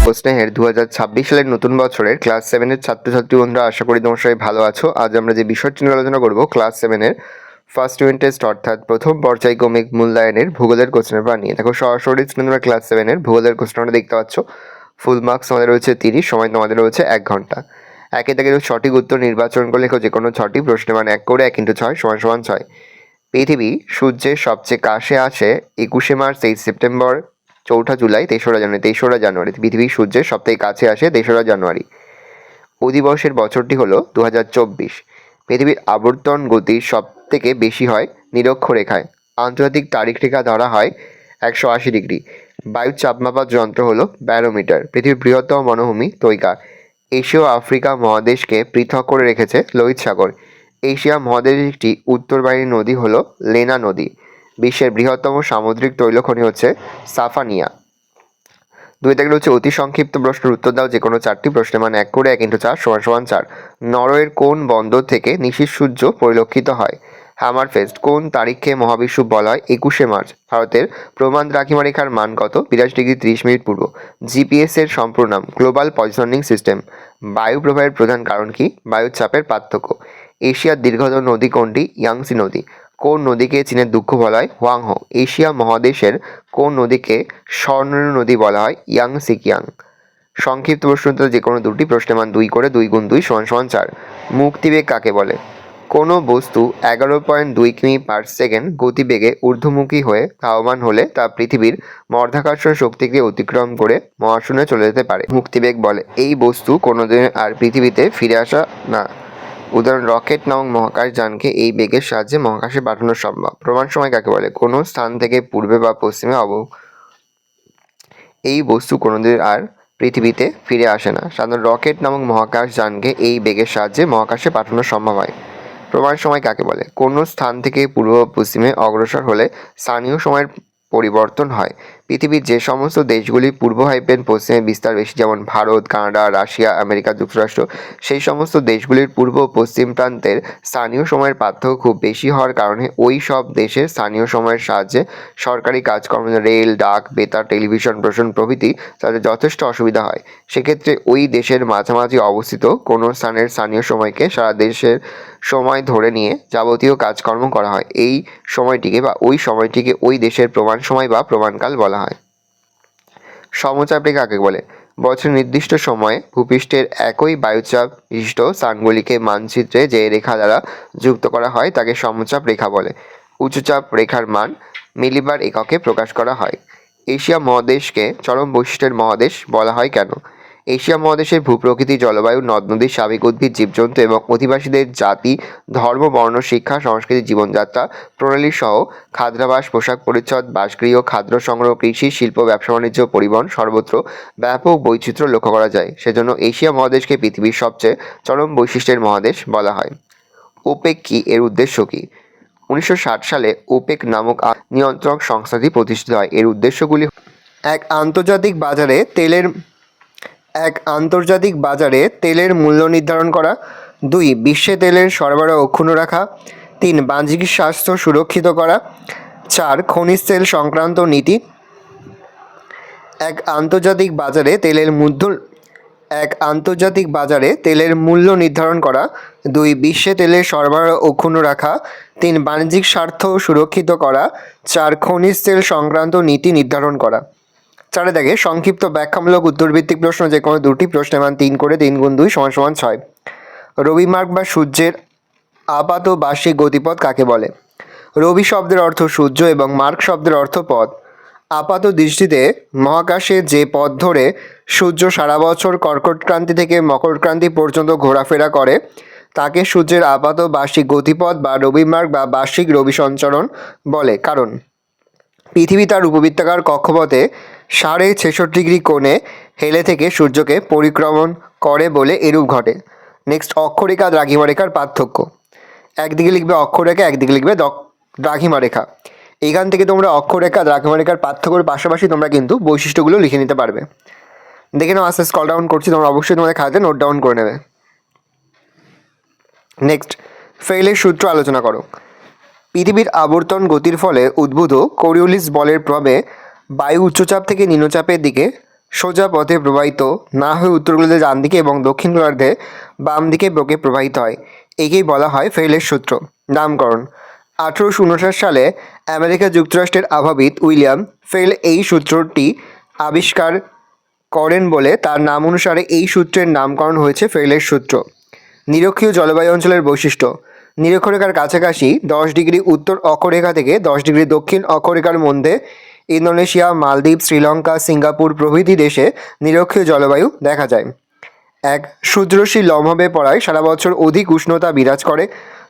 স্নেহের 2026 সালের নতুন বছরের ক্লাস 7-এর ছাত্রছাত্রী বন্ধুরা, আশা করি তোমার সবাই ভালো আছো। আজ আমরা যে বিষয়টি নিয়ে আলোচনা করব, ক্লাস 7-এর ফার্স্ট ইউনিট টেস্ট অর্থাৎ প্রথম পর্যায়ক্রমিক মূল্যায়নের ভূগোলের কোশ্চেন পেপার নিয়ে। দেখো, সরাসরি তোমরা ক্লাস 7-এর ভূগোলের কোশ্চেনটা দেখতে পাচ্ছ। ফুল মার্কস আমাদের রয়েছে 30, সময় তোমাদের রয়েছে 1 ঘন্টা। একে থেকে সঠিক উত্তর নির্বাচন করে লেখো যে কোনো 6টি প্রশ্নের মান 1 করে 1 × 6 = 6। পৃথিবী সূর্যের সবচেয়ে কাছে আছে 21শে মার্চ, 23 সেপ্টেম্বর, 4ঠা জুলাই, 3রা জানুয়ারি। পৃথিবী সূর্যের সবথেকে কাছে আসে 3রা জানুয়ারি। অধিবর্ষের বছরটি হলো 2024। পৃথিবীর আবর্তন গতি সব থেকে বেশি হয় নিরক্ষরেখায়। আন্তর্জাতিক তারিখ রেখা ধরা হয় 180 ডিগ্রি। বায়ুর চাপমাপার যন্ত্র হলো ব্যারোমিটার। পৃথিবীর বৃহত্তম বনভূমি তৈকা। এশিয়া ও আফ্রিকা মহাদেশকে পৃথক করে রেখেছে লোহিত সাগর। এশিয়া মহাদেশের একটি উত্তরবাহিনী নদী হলো লেনা নদী। বিশ্বের বৃহত্তম সামুদ্রিক তৈলখনি হচ্ছে সাফানিয়া। 2 থেকে হচ্ছে অতি সংক্ষিপ্ত প্রশ্নের উত্তর দাও যে কোনো 4টি প্রশ্নের মান 1 করে 1 × 4 = 4। নরওয়ের কোন বন্দর থেকে নিশীথ সূর্য পরিলক্ষিত হয়? হ্যামারফেস্ট। কোন তারিখকে মহাবিষুব বলা হয়? 21শে মার্চ। ভারতের প্রমাণ দ্রাঘিমা রেখার মান কত? 82 ডিগ্রি 30 মিনিট পূর্ব। জিপিএস এর সম্পূর্ণ নাম গ্লোবাল পজিশনিং সিস্টেম। বায়ু প্রবাহের প্রধান কারণ কি? বায়ুর চাপের পার্থক্য। এশিয়ার দীর্ঘতম নদী কোনটি? ইয়াংসি নদী। কোন নদীকে চীনের দুঃখ বলা হয়? হোয়াংহো। এশিয়া মহাদেশের কোন নদীকে স্বর্ণরেণু নদী বলা হয়? ইয়াংসিকিয়াং। সংক্ষিপ্ত প্রশ্ন উত্তর যে কোনো 2টি প্রশ্নের মান 2 করে 2 × 2 = 4। মুক্তিবেগ কাকে বলে? কোনো বস্তু 11.2 কিমি/সেকেন্ড গতিবেগে ঊর্ধ্বমুখী হয়ে ধাবমান হলে তা পৃথিবীর মাধ্যাকর্ষণ শক্তিকে অতিক্রম করে মহাশূন্যে চলে যেতে পারে। মুক্তিবেগ বলে এই বস্তু কোনোদিন আর পৃথিবীতে ফিরে আসা না। উদাহরণ, রকেট নামক মহাকাশযানকে এই বেগের সাহায্যে মহাকাশে পাঠানো সম্ভব। প্রমাণ সময় কাকে বলে? কোনো স্থান থেকে পূর্বে বা পশ্চিমে এই বস্তু কোনোদিন আর পৃথিবীতে ফিরে আসে না। সাধারণত রকেট নামক মহাকাশযানকে এই বেগের সাহায্যে মহাকাশে পাঠানো সম্ভব হয়। প্রমাণ সময় কাকে বলে? কোনো স্থান থেকে পূর্ব বা পশ্চিমে অগ্রসর হলে স্থানীয় সময়ের পরিবর্তন হয়। পৃথিবীর যে সমস্ত দেশগুলির পূর্ব হাইপেন পশ্চিমে বিস্তার বেশি, যেমন ভারত, কানাডা, রাশিয়া, আমেরিকা যুক্তরাষ্ট্র, সেই সমস্ত দেশগুলির পূর্ব ও পশ্চিম প্রান্তের স্থানীয় সময়ের পার্থক্য খুব বেশি হওয়ার কারণে ওই সব দেশের স্থানীয় সময়ের সাহায্যে সরকারি কাজকর্ম, রেল, ডাক, বেতার, টেলিভিশন প্রসারণ প্রভৃতি তাদের যথেষ্ট অসুবিধা হয়। সেক্ষেত্রে ওই দেশের মাঝামাঝি অবস্থিত কোনো স্থানের স্থানীয় সময়কে সারা দেশের সময় ধরে নিয়ে যাবতীয় কাজকর্ম করা হয়। এই সময়টিকে বা ওই সময়টিকে ওই দেশের প্রমাণ সময় বা প্রমাণকাল বলা হয়। সমচাপ রেখা কাকে বলে? বছরের নির্দিষ্ট সময়ে ভূপৃষ্ঠের একই বায়ুচাপ বিশিষ্ট স্থানগুলিকে মানচিত্রে যে রেখা দ্বারা যুক্ত করা হয় তাকে সমচাপ রেখা বলে। উচ্চচাপ রেখার মান মিলিবার এককে প্রকাশ করা হয়। এশিয়া মহাদেশকে চরম বৈশিষ্ট্যের মহাদেশ বলা হয় কেন? এশিয়া মহাদেশের ভূপ্রকৃতি, জলবায়ু, নদ-নদী, স্বাভাবিক উদ্ভিদ, জীবজন্তু এবং অধিবাসীদের জাতি, ধর্ম, বর্ণ, শিক্ষা, সংস্কৃতি, জীবনযাত্রা প্রণালী সহ খাদ্যাভ্যাস, পোশাক পরিচ্ছদ, বাসগৃহ, খাদ্য সংগ্রহ, কৃষি, শিল্প, ব্যবসা-বাণিজ্য, পরিবহন সর্বত্র ব্যাপক বৈচিত্র্য লক্ষ্য করা যায়। সেজন্য এশিয়া মহাদেশকে পৃথিবীর সবচেয়ে চরম বৈশিষ্ট্যের মহাদেশ বলা হয়। ওপেক কি? এর উদ্দেশ্য কি? 1960 সালে ওপেক নামক নিয়ন্ত্রক সংস্থাটি প্রতিষ্ঠিত হয়। এর উদ্দেশ্যগুলি: এক, আন্তর্জাতিক বাজারে তেলের মূল্য নির্ধারণ করা। 2, বিশ্বে তেলের সরবরাহ অক্ষুণ্ণ রাখা। 3, বাণিজ্যিক স্বাস্থ্য সুরক্ষিত করা। 4, খনিজ তেল সংক্রান্ত নীতি। আন্তর্জাতিক বাজারে তেলের মূল্য নির্ধারণ করা। 2, বিশ্বে তেলের সরবরাহ অক্ষুণ্ণ রাখা। 3, বাণিজ্যিক স্বার্থ সুরক্ষিত করা। 4, খনিজ তেল সংক্রান্ত নীতি নির্ধারণ করা। 4 দেখে সংক্ষিপ্ত ব্যাখ্যামূলক উত্তরভিত্তিক প্রশ্ন যে কোনো 2টি প্রশ্নের মান 3 করে 3 × 2 = 6। রবি মার্গ বা সূর্যের আপাত বার্ষিক গতিপথ কাকে বলে? রবি শব্দের অর্থ সূর্য এবং মার্গ শব্দের অর্থ পথ। আপাত দৃষ্টিতে মহাকাশে যে পথ ধরে সূর্য সারা বছর কর্কটক্রান্তি থেকে মকরক্রান্তি পর্যন্ত ঘোরাফেরা করে তাকে সূর্যের আপাত বার্ষিক গতিপথ বা রবি মার্গ বা বার্ষিক রবি সঞ্চরণ বলে। কারণ পৃথিবী তার উপবৃত্তাকার কক্ষপথে 66.5 ডিগ্রি কোণে হেলে থেকে সূর্যকে পরিক্রমণ করে বলে এরূপ ঘটে। নেক্সট, অক্ষরেখা দ্রাঘিমা রেখার পার্থক্য। একদিকে লিখবে অক্ষরেখা, একদিকে লিখবে দ্রাঘিমা রেখা। এখান থেকে তোমরা অক্ষরেখা দ্রাঘিমা রেখার পার্থক্যের পাশাপাশি তোমরা কিন্তু বৈশিষ্ট্যগুলো লিখে নিতে পারবে। দেখে নাও, আস্তে স্ক্রল ডাউন করছি, তোমরা অবশ্যই তোমাদের খাতাতে নোট ডাউন করে নেবে। নেক্সট, ফেইলের সূত্র আলোচনা করো। পৃথিবীর আবর্তন গতির ফলে উদ্ভূত কোরিওলিস বলের প্রভাবে বায়ু উচ্চচাপ থেকে নিম্নচাপের দিকে সোজা পথে প্রবাহিত না হয়ে উত্তর গোলার্ধে ডান দিকে এবং দক্ষিণ গোলার্ধে বাম দিকে বকে প্রবাহিত হয়। একেই বলা হয় ফেরেলের সূত্র। নামকরণ: 1859 সালে আমেরিকা যুক্তরাষ্ট্রের আবহাওয়াবিদ উইলিয়াম ফেরেল এই সূত্রটি আবিষ্কার করেন বলে তার নাম অনুসারে এই সূত্রের নামকরণ হয়েছে ফেরেলের সূত্র। নিরক্ষীয় জলবায়ু অঞ্চলের বৈশিষ্ট্য: নিরক্ষরেখার কাছাকাছি 10 ডিগ্রি উত্তর অক্ষরেখা থেকে 10 ডিগ্রি দক্ষিণ অক্ষরেখার মধ্যে ইন্দোনেশিয়া, মালদ্বীপ, শ্রীলঙ্কা, সিঙ্গাপুর প্রভৃতি দেশে নিরক্ষীয় জলবায়ু দেখা যায়। 1. সূর্যরশ্মি লম্বভাবে পড়ায় সারা বছর অধিক উষ্ণতা বিরাজ করে।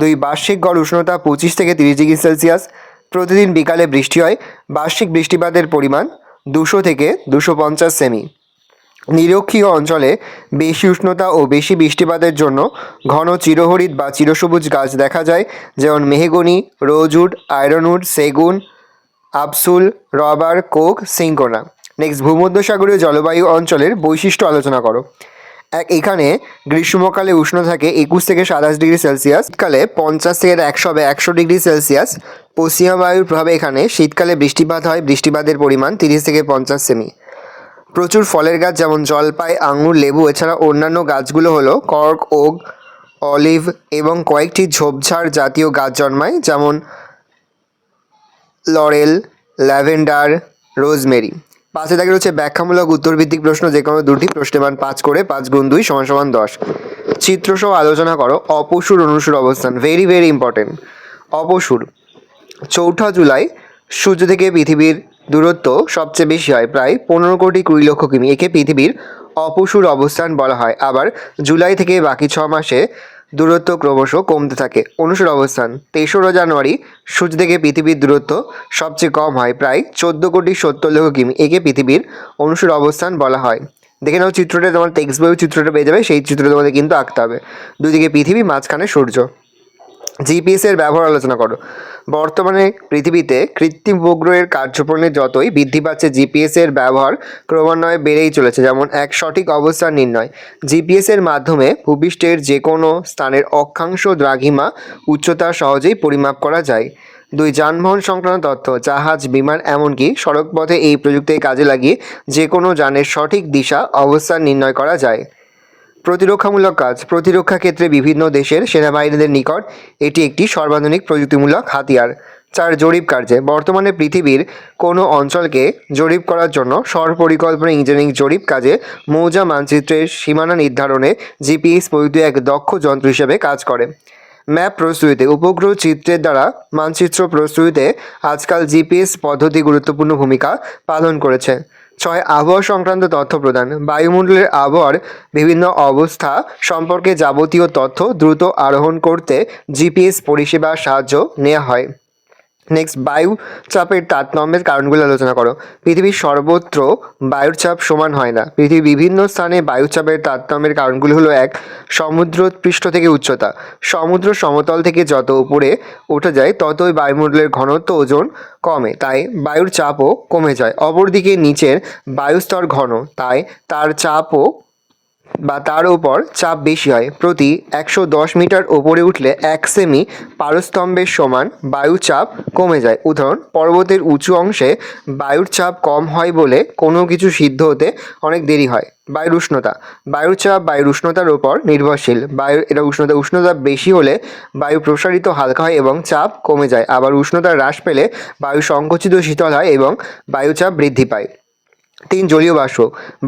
2. বার্ষিক গড় উষ্ণতা 25 থেকে 30 ডিগ্রি সেলসিয়াস। প্রতিদিন বিকালে বৃষ্টি হয়। বার্ষিক বৃষ্টিপাতের পরিমাণ 200 থেকে 250 সেমি। নিরক্ষীয় অঞ্চলে বেশি উষ্ণতা ও বেশি বৃষ্টিপাতের জন্য ঘন চিরহরিৎ বা চিরসবুজ গাছ দেখা যায়, যেমন মেহগনি, রোজউড, আয়রনউড, সেগুন, আবসুল, রবার, কোক, সিঙ্কোনা। নেক্সট, ভূমধ্যসাগরীয় জলবায়ু অঞ্চলের বৈশিষ্ট্য আলোচনা করো। এখানে গ্রীষ্মকালে উষ্ণ থাকে 21 থেকে 27 ডিগ্রি সেলসিয়াস, শীতকালে 50 থেকে 100 ডিগ্রি সেলসিয়াস। পশ্চিমা বায়ুর প্রভাবে এখানে শীতকালে বৃষ্টিপাত হয়, বৃষ্টিপাতের পরিমাণ 30 থেকে 50 সেমি। প্রচুর ফলের গাছ যেমন জলপাই, আঙুর, লেবু এছাড়া অন্যান্য গাছগুলো হলো কর্ক, ওক, অলিভ এবং কয়েকটি ঝোপঝাড় জাতীয় গাছ জন্মায়, যেমন লরেল, ল্যাভেন্ডার, রোজমেরি। পাশে থাকে হচ্ছে ব্যাখ্যামূলক উত্তরভিত্তিক প্রশ্ন, যে কোনো দুটি প্রশ্নের মান 5 করে, 5 গুণ 2 = 10। চিত্রসহ আলোচনা করো অপসূর অনুসূর অবস্থান। Very very important. অপসূর: 4 জুলাই সূর্য থেকে পৃথিবীর দূরত্ব সবচেয়ে বেশি হয়, প্রায় 15,20,00,000 কিমি। একে পৃথিবীর অপসূর অবস্থান বলা হয়। আবার জুলাই থেকে বাকি 6 মাসে দূরত্ব ক্রমশ কমতে থাকে। অনুসূর অবস্থান: 3রা জানুয়ারি সূর্য থেকে পৃথিবীর দূরত্ব সবচেয়ে কম হয়, প্রায় 14,70,00,000 কিমি। একে পৃথিবীর অনুসূর অবস্থান বলা হয়। দেখে নাও চিত্রটা, তোমার টেক্সট বইয়ের চিত্রটা পেয়ে যাবে, সেই চিত্রটা তোমাদের কিন্তু আঁকতে হবে। দুদিকে পৃথিবী, মাঝখানে সূর্য। জিপিএস এর ব্যবহার আলোচনা করো। বর্তমানে পৃথিবীতে কৃত্রিম উপগ্রহের কার্যপ্রণালী যতই বৃদ্ধি পাচ্ছে, জিপিএস এর ব্যবহার ক্রমান্বয়ে বেড়েই চলেছে। যেমন 1. সঠিক অবস্থান নির্ণয়: জিপিএস এর মাধ্যমে ভূপৃষ্ঠের যে কোনো স্থানের অক্ষাংশ, দ্রাঘিমা, উচ্চতা সহজেই পরিমাপ করা যায়। 2. যানবাহন সংক্রান্ত তথ্য: জাহাজ, বিমান এমনকি সড়কপথে এই প্রযুক্তি কাজে লাগিয়ে যে কোনো যানের সঠিক দিশা, অবস্থান নির্ণয় করা যায়। প্রতিরক্ষামূলক কাজ: প্রতিরক্ষা ক্ষেত্রে বিভিন্ন দেশের সেনাবাহিনীদের নিকট এটি একটি সর্বাধুনিক প্রযুক্তিমূলক হাতিয়ার। 4. জরিপ কার্যে: বর্তমানে পৃথিবীর কোনো অঞ্চলকে জরিপ করার জন্য পরিকল্পনা ইঞ্জিনিয়ারিং জরিপ কাজে মৌজা মানচিত্রের সীমানা নির্ধারণে জিপিএস প্রযুক্তি এক দক্ষ যন্ত্র হিসেবে কাজ করে। ম্যাপ প্রস্তুতিতে: উপগ্রহ চিত্রের দ্বারা মানচিত্র প্রস্তুতিতে আজকাল জিপিএস পদ্ধতি গুরুত্বপূর্ণ ভূমিকা পালন করেছে। 6. আবহাওয়া সংক্রান্ত তথ্য প্রদান: বায়ুমণ্ডলের আবহাওয়ার বিভিন্ন অবস্থা সম্পর্কে যাবতীয় তথ্য দ্রুত আরোহণ করতে জিপিএস পরিষেবার সাহায্য নেওয়া হয়। নেক্সট, বায়ু চাপের তারতম্যের কারণগুলো আলোচনা করো। পৃথিবীর সর্বত্র বায়ুর চাপ সমান হয় না। পৃথিবীর বিভিন্ন স্থানে বায়ুচাপের তারতম্যের কারণগুলো হলো: 1. সমুদ্রপৃষ্ঠ থেকে উচ্চতা: সমুদ্র সমতল থেকে যত উপরে ওঠা যায় ততই বায়ুমণ্ডলের ঘনত্ব, ওজন কমে, তাই বায়ুর চাপও কমে যায়। অপরদিকে নিচের বায়ুস্তর ঘন, তাই তার উপর চাপ বেশি হয়। প্রতি 110 মিটার ওপরে উঠলে 1 সেমি পারস্তম্ভের সমান বায়ুর চাপ কমে যায়। উদাহরণ: পর্বতের উঁচু অংশে বায়ুর চাপ কম হয় বলে কোনো কিছু সিদ্ধ হতে অনেক দেরি হয়। বায়ুর উষ্ণতা: বায়ুর চাপ বায়ুর উষ্ণতার উপর নির্ভরশীল। উষ্ণতা বেশি হলে বায়ু প্রসারিত হালকা হয় এবং চাপ কমে যায়। আবার উষ্ণতা হ্রাস পেলে বায়ু সংকুচিত শীতল হয় এবং বায়ুচাপ বৃদ্ধি পায়। 3. জলীয় বাষ্প: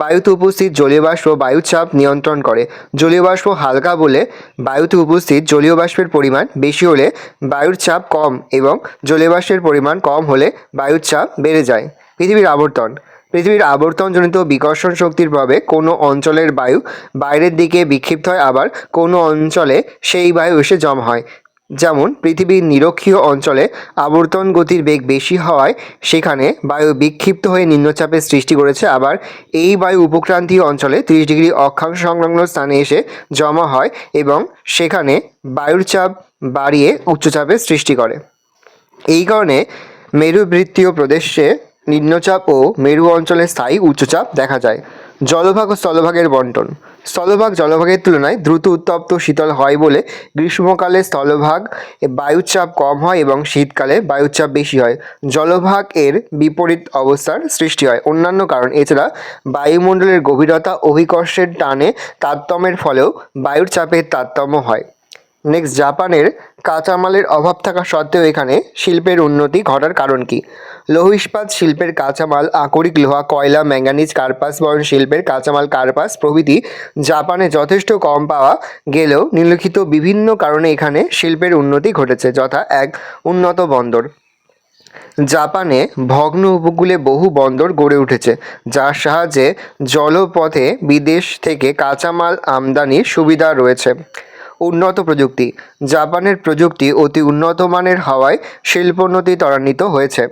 বায়ুতে উপস্থিত জলীয় বাষ্প বায়ুর চাপ নিয়ন্ত্রণ করে। জলীয় বাষ্প হালকা বলে বায়ুতে উপস্থিত জলীয় বাষ্পের পরিমাণ বেশি হলে বায়ুর চাপ কম এবং জলীয় বাষ্পের পরিমাণ কম হলে বায়ুর চাপ বেড়ে যায়। পৃথিবীর আবর্তন: পৃথিবীর আবর্তনজনিত বিকর্ষণ শক্তির প্রভাবে কোনো অঞ্চলের বায়ু বাইরের দিকে বিক্ষিপ্ত হয়, আবার কোনো অঞ্চলে সেই বায়ু এসে জমা হয়। যেমন পৃথিবীর নিরক্ষীয় অঞ্চলে আবর্তন গতির বেগ বেশি হওয়ায় সেখানে বায়ু বিক্ষিপ্ত হয়ে নিম্নচাপের সৃষ্টি করেছে। আবার এই বায়ু উপক্রান্তীয় অঞ্চলে 30 ডিগ্রি অক্ষাংশ সংলগ্ন স্থানে এসে জমা হয় এবং সেখানে বায়ুর চাপ বাড়িয়ে উচ্চচাপের সৃষ্টি করে। এই কারণে মেরুবৃত্তীয় প্রদেশে নিম্নচাপ ও মেরু অঞ্চলে স্থায়ী উচ্চচাপ দেখা যায়। জলভাগ ও স্থলভাগের বন্টন। স্থলভাগ জলভাগের তুলনায় দ্রুত উত্তপ্ত শীতল হয় বলে গ্রীষ্মকালে স্থলভাগ বায়ুচাপ কম হয় এবং শীতকালে বায়ুচাপ বেশি হয়। জলভাগ এর বিপরীত অবস্থার সৃষ্টি হয়। অন্যান্য কারণ এছাড়া বায়ুমণ্ডলের গভীরতা, অভিকর্ষের টানে তারতম্যের ফলেও বায়ুর চাপের তারতম্য হয়। নেক্সট, জাপানের কাঁচামালের অভাব থাকা সত্ত্বেও এখানে শিল্পের উন্নতি ঘটার কারণ কি? লৌহ ইস্পাত শিল্পের কাঁচামাল, আকরিক লোহা, কয়লা, ম্যাঙ্গানিজ, কার্পাস বয়ন শিল্পের কাঁচামাল কার্পাস প্রভৃতি জাপানে যথেষ্ট কম পাওয়া গেলেও নিম্নলিখিত বিভিন্ন কারণে এখানে শিল্পের উন্নতি ঘটেছে, যথা: এক, উন্নত বন্দর। জাপানে ভগ্ন উপকূলে বহু বন্দর গড়ে উঠেছে, যার সাহায্যে জলপথে বিদেশ থেকে কাঁচামাল আমদানির সুবিধা রয়েছে। উন্নত প্রযুক্তি। জাপানের প্রযুক্তি অতি উন্নত মানের হওয়ায় শিল্পোন্নতি ত্বরান্বিত হয়েছে।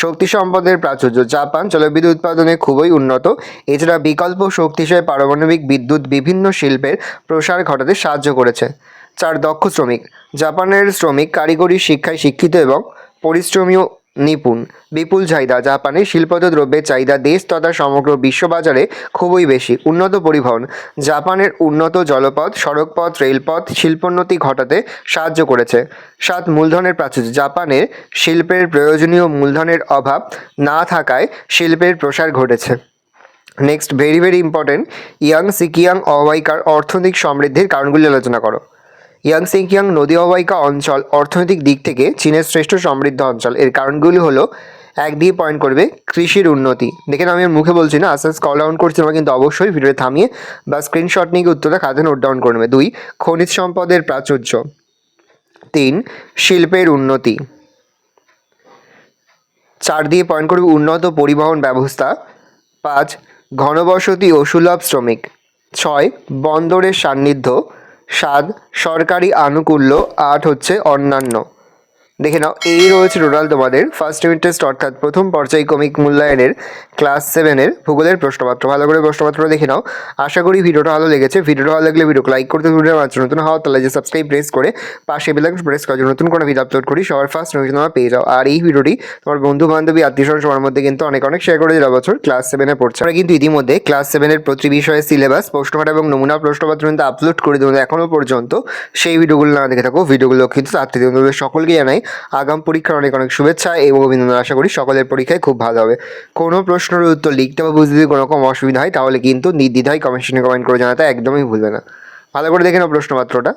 শক্তি সম্পদের প্রাচুর্য। জাপান জলবিদ্যুৎ উৎপাদনে খুবই উন্নত। এছাড়া বিকল্প শক্তি হিসেবে পারমাণবিক বিদ্যুৎ বিভিন্ন শিল্পের প্রসার ঘটাতে সাহায্য করেছে। 4, দক্ষ শ্রমিক। জাপানের শ্রমিক কারিগরি শিক্ষায় শিক্ষিত এবং পরিশ্রমী নিপুণ। বিপুল চাহিদা। জাপানের শিল্পজাত দ্রব্যের চাহিদা দেশ তথা সমগ্র বিশ্ববাজারে খুবই বেশি। উন্নত পরিবহন। জাপানের উন্নত জলপথ, সড়কপথ, রেলপথ শিল্পোন্নতি ঘটাতে সাহায্য করেছে। 7, মূলধনের প্রাচুর্য। জাপানের শিল্পের প্রয়োজনীয় মূলধনের অভাব না থাকায় শিল্পের প্রসার ঘটেছে। Next, very very important, Yangtze Kiang অববাহিকার অর্থনৈতিক সমৃদ্ধির কারণগুলি আলোচনা করো। ইয়াংসিকিয়াং নদী অববাহিকা অঞ্চল অর্থনৈতিক দিক থেকে চীনের শ্রেষ্ঠ সমৃদ্ধ অঞ্চল। এর কারণগুলি হলো: 1 দিয়ে পয়েন্ট করবে কৃষির উন্নতি। দেখেন আমি মুখে বলছি না, আস্তে আস্তে কল ডাউন করছি, তোমরা কিন্তু অবশ্যই ভিডিও থামিয়ে বা স্ক্রিনশট নিয়ে উত্তরটা খাতে নোট ডাউন করে নেবে। 2, খনিজ সম্পদের প্রাচুর্য। 3, শিল্পের উন্নতি। 4 দিয়ে পয়েন্ট করবে উন্নত পরিবহন ব্যবস্থা। 5, ঘনবসতি ও সুলভ শ্রমিক। 6, বন্দরের সান্নিধ্য। 7, সরকারি আনুকূল্য। 8 হচ্ছে অন্যান্য। দেখে নাও, এই রয়েছে টোটাল তোমাদের ফার্স্ট ইউনিট টেস্ট অর্থাৎ প্রথম পর্যায়ক্রমিক মূল্যায়নের ক্লাস 7-এর ভূগোলের প্রশ্নপত্র। ভালো করে প্রশ্নপত্র দেখে নাও। আশা করি ভিডিওটা ভালো লেগেছে। ভিডিওটা ভালো লাগলে ভিডিওকে লাইক করতে, ভিডিও মাত্র নতুন হওয়া তাহলে যে সাবস্ক্রাইব প্রেস করে পাশে বেল আইকন প্রেস করে নতুন কোনো ভিডিও আপলোড করি সবার ফার্স্ট নোটিফিকেশন তোমরা পেয়ে যাও। আর এই ভিডিওটি তোমার বন্ধু বান্ধবী আত্মীয়স্বজন সবার মধ্যে কিন্তু অনেক অনেক শেয়ার করে যারা বছর ক্লাস 7-এ পড়ছে। আমরা কিন্তু ইতিমধ্যে ক্লাস 7-এর প্রতি বিষয়ে সিলেবাস, প্রশ্নকাট এবং নমুনা প্রশ্নপত্র কিন্তু আপলোড করে দেবো এখনও পর্যন্ত। সেই ভিডিওগুলো না দেখে থাকো, ভিডিওগুলো কিন্তু তাড়াতাড়ি তোমাদের সকলকে জানাই আগাম পরীক্ষার অনেক অনেক শুভেচ্ছা এবং অভিনন্দন। আশা করি সকলের পরীক্ষায় খুব ভালো হবে। কোনো প্রশ্নের উত্তর লিখতে বা বুঝতে যদি কোনো রকম অসুবিধা হয় তাহলে কিন্তু নির্দ্বিধায় কমেন্ট করে জানাতে একদমই ভুলবে না। ভালো করে দেখে নাও প্রশ্নপত্রটা।